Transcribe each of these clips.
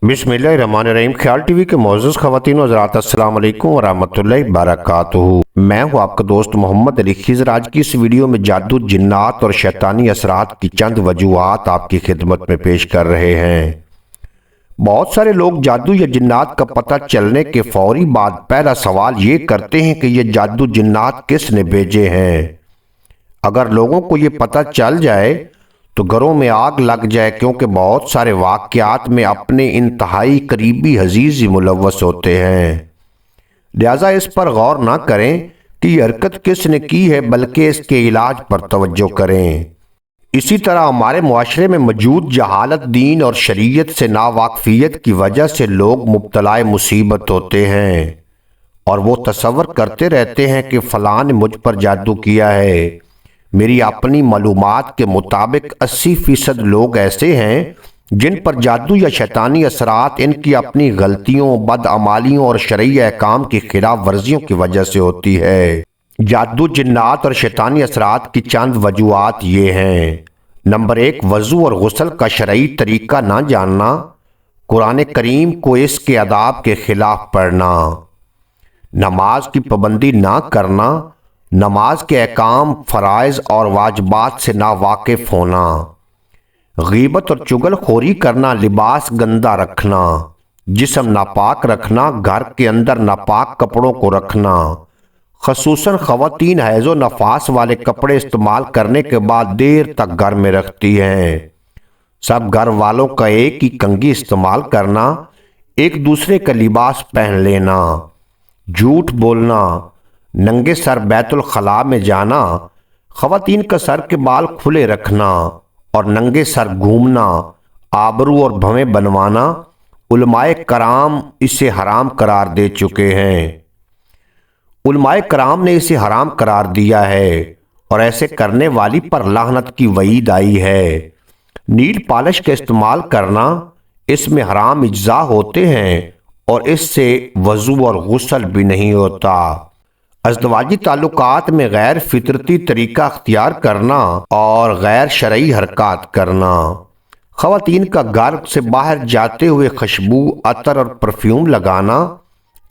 बिस्मिल्लाहिर्रहमानिर्रहीम। ख्याल टीवी के मोअज़्ज़ज़ ख़वातीन व हज़रात, अस्सलाम वालेकुम व रहमतुल्लाहि व बरकातुहू। मैं हूँ आपका दोस्त मोहम्मद अली खिज़र। आज की इस वीडियो में जादू, जिन्नात और शैतानी असरात की चंद वजूहात आपकी खिदमत में पेश कर रहे हैं। बहुत सारे लोग जादू या जिन्नात का पता चलने के फौरी बाद पहला सवाल ये करते हैं कि ये जादू जिन्नात किसने भेजे हैं। अगर लोगों को ये पता चल जाए तो घरों में आग लग जाए, क्योंकि बहुत सारे वाक़यात में अपने इंतहाई करीबी अजीज ही मुलव्वस होते हैं। लिहाजा इस पर गौर ना करें कि ये हरकत किसने की है, बल्कि इसके इलाज पर तवज्जो करें। इसी तरह हमारे मुआशरे में मौजूद जहालत, दीन और शरीयत से नावाकफियत की वजह से लोग मुब्तला मुसीबत होते हैं और वो तसव्वुर करते रहते हैं कि फलां ने मुझ पर जादू किया है। मेरी अपनी मालूमात के मुताबिक 80% लोग ऐसे हैं जिन पर जादू या शैतानी असरात इनकी अपनी गलतियों, बदअमालियों और शरई अहकाम की खिलाफ वर्जियों की वजह से होती है। जादू, जिन्नात और शैतानी असरात की चंद वजूहात ये हैं। नंबर 1, वज़ू और गुस्ल का शरई तरीका ना जानना। कुरान करीम को इसके आदाब के खिलाफ पढ़ना। नमाज की पाबंदी ना करना। नमाज के अहकाम, फ़राइज़ और वाजिबात से नावाकिफ़ होना। गीबत और चुगलखोरी करना। लिबास गंदा रखना। जिस्म नापाक रखना। घर के अंदर नापाक कपड़ों को रखना। ख़ुसूसन ख़वातीन हैज़ो नफास वाले कपड़े इस्तेमाल करने के बाद देर तक घर में रखती हैं। सब घर वालों का एक ही कंघी इस्तेमाल करना। एक दूसरे का लिबास पहन लेना। झूठ बोलना। नंगे सर बैतुल खला में जाना। ख़वातीन का सर के बाल खुले रखना और नंगे सर घूमना। आबरू और भवें बनवाना। उलमाए कराम इसे हराम करार दे चुके हैं। उलमाए कराम ने इसे हराम करार दिया है और ऐसे करने वाली पर लानत की वईद आई है। नील पॉलिश का इस्तेमाल करना, इसमें हराम इज्जा होते हैं और इससे वज़ू और गुस्ल भी नहीं होता। अज़दवाजी ताल्लुकात में गैर फितरती तरीका अख्तियार करना और गैर शरई हरकत करना। ख़वातीन का घर से बाहर जाते हुए खुशबू, अतर और परफ्यूम लगाना।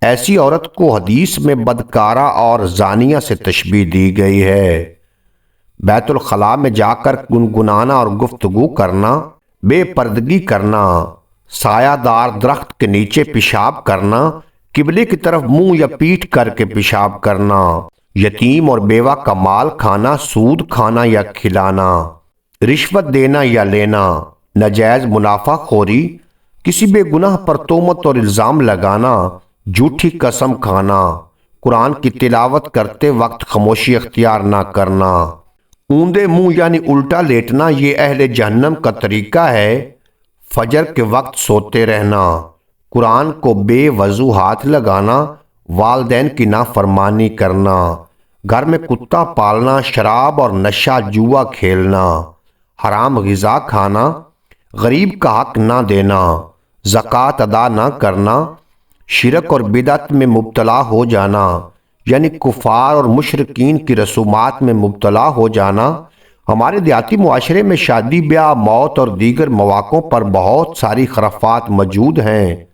ऐसी औरत को हदीस में बदकारा और जानिया से तशबीह दी गई है। बैतुल खला में जाकर गुनगुनाना और गुफ्तगू करना। बेपर्दगी करना। सायादार दरख्त के नीचे पेशाब करना। किबले की तरफ मुंह या पीठ करके पेशाब करना। यतीम और बेवा का माल खाना, सूद खाना या खिलाना। रिश्वत देना या लेना। नाजायज मुनाफा खोरी। किसी बेगुनाह पर तोहमत और इल्ज़ाम लगाना। झूठी कसम खाना। कुरान की तिलावत करते वक्त खामोशी अख्तियार ना करना। ऊंधे मुंह यानी उल्टा लेटना, ये अहले जहन्नम का तरीका है। फजर के वक्त सोते रहना। कुरान को बेवजू हाथ लगाना। वालदैन की नाफरमानी करना। घर में कुत्ता पालना। शराब और नशा, जुआ खेलना। हराम ग़िज़ा खाना। गरीब का हक ना देना। ज़कात अदा ना करना। शिरक और बिदअत में मुब्तला हो जाना, यानी कुफार और मुशरिकीन की रसूमात में मुब्तला हो जाना। हमारे देहाती मुआशरे में शादी, ब्याह, मौत और दीगर मौक़ों पर बहुत सारी खराफात मौजूद हैं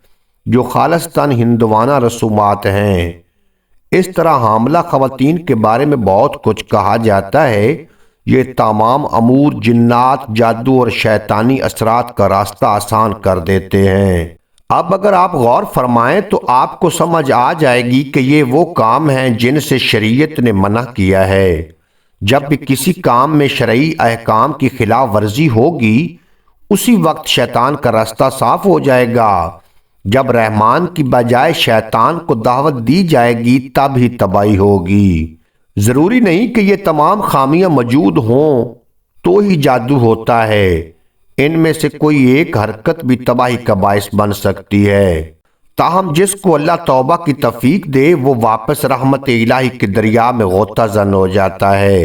जो खालिस्तान हिंदवाना रसूमात हैं। इस तरह हामला ख़वातीन के बारे में बहुत कुछ कहा जाता है। ये तमाम अमूर जिन्नात, जादू और शैतानी असरात का रास्ता आसान कर देते हैं। अब अगर आप गौर फरमाएं तो आपको समझ आ जाएगी कि ये वो काम हैं जिनसे शरीयत ने मना किया है। जब भी किसी काम में शरई अहकाम की खिलाफ वर्जी होगी, उसी वक्त शैतान का रास्ता साफ हो जाएगा। जब रहमान की बजाय शैतान को दावत दी जाएगी, तब ही तबाही होगी। ज़रूरी नहीं कि ये तमाम खामियां मौजूद हों तो ही जादू होता है। इनमें से कोई एक हरकत भी तबाही का बायस बन सकती है। ताहम जिसको अल्लाह तौबा की तौफीक दे, वो वापस रहमत इलाही के दरिया में गोताज़न हो जाता है।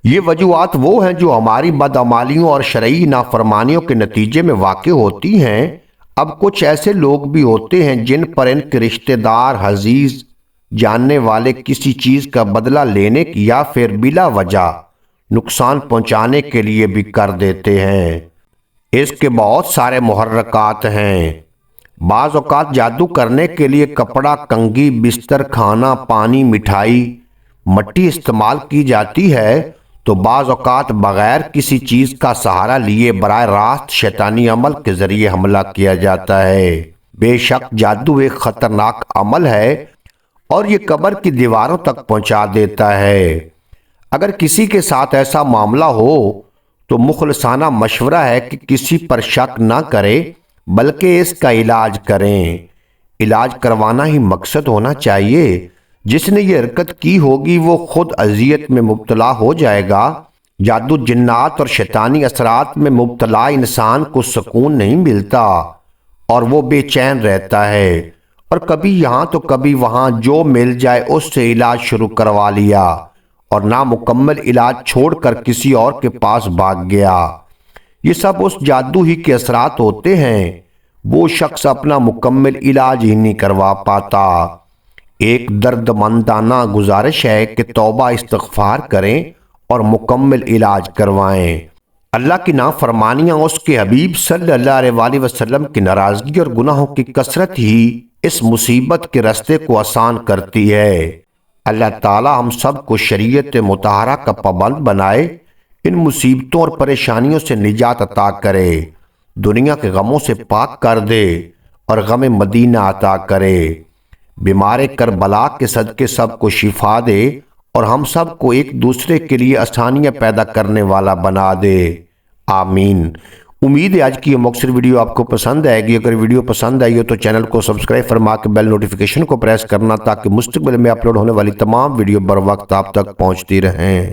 ये वजूहात वो हैं जो हमारी बदअमालियों और शरई नाफरमानियों के नतीजे में वाक़ होती हैं। अब कुछ ऐसे लोग भी होते हैं जिन पर इनके रिश्तेदार, अजीज, जानने वाले किसी चीज़ का बदला लेने की या फिर बिला वजह नुकसान पहुंचाने के लिए भी कर देते हैं। इसके बहुत सारे मुहर्रकात हैं। بعض اوقات جادو کرنے کے لیے کپڑا، کنگھی، بستر، کھانا، پانی، مٹھائی، مٹی استعمال کی جاتی ہے تو بعض اوقات بغیر کسی چیز کا سہارا لیے براہ راست شیطانی عمل کے ذریعے حملہ کیا جاتا ہے۔ بے شک جادو ایک خطرناک عمل ہے اور یہ قبر کی دیواروں تک پہنچا دیتا ہے۔ اگر کسی کے ساتھ ایسا معاملہ ہو تو مخلصانہ مشورہ ہے کہ کسی پر شک نہ کرے بلکہ اس کا علاج کریں۔ علاج کروانا ہی مقصد ہونا چاہیے۔ جس نے یہ حرکت کی ہوگی وہ خود اذیت میں مبتلا ہو جائے گا۔ جادو، جنات اور شیطانی اثرات میں مبتلا انسان کو سکون نہیں ملتا اور وہ بے چین رہتا ہے اور کبھی یہاں تو کبھی وہاں جو مل جائے اس سے علاج شروع کروا لیا اور نامکمل علاج چھوڑ کر کسی اور کے پاس بھاگ گیا۔ یہ سب اس جادو ہی کے اثرات ہوتے ہیں۔ وہ شخص اپنا مکمل علاج ہی نہیں کروا پاتا۔ ایک درد مندانہ گزارش ہے کہ توبہ استغفار کریں اور مکمل علاج کروائیں۔ اللہ کی نافرمانیاں، اس کے حبیب صلی اللہ علیہ وآلہ وسلم کی ناراضگی اور گناہوں کی کثرت ہی اس مصیبت کے راستے کو آسان کرتی ہے۔ اللہ تعالی ہم سب کو شریعت مطہرہ کا پابند بنائے، ان مصیبتوں اور پریشانیوں سے نجات عطا کرے، دنیا کے غموں سے پاک کر دے اور غم مدینہ عطا کرے، بیمار کربلا کے صدقے سب کو شفا دے اور ہم سب کو ایک دوسرے کے لیے آسانیاں پیدا کرنے والا بنا دے، آمین۔ امید ہے آج کی یہ مختصر ویڈیو آپ کو پسند آئے گی۔ اگر ویڈیو پسند آئی ہو تو چینل کو سبسکرائب فرما کے بیل نوٹیفیکیشن کو پریس کرنا تاکہ مستقبل میں اپلوڈ ہونے والی تمام ویڈیو بر وقت آپ تک پہنچتی رہیں۔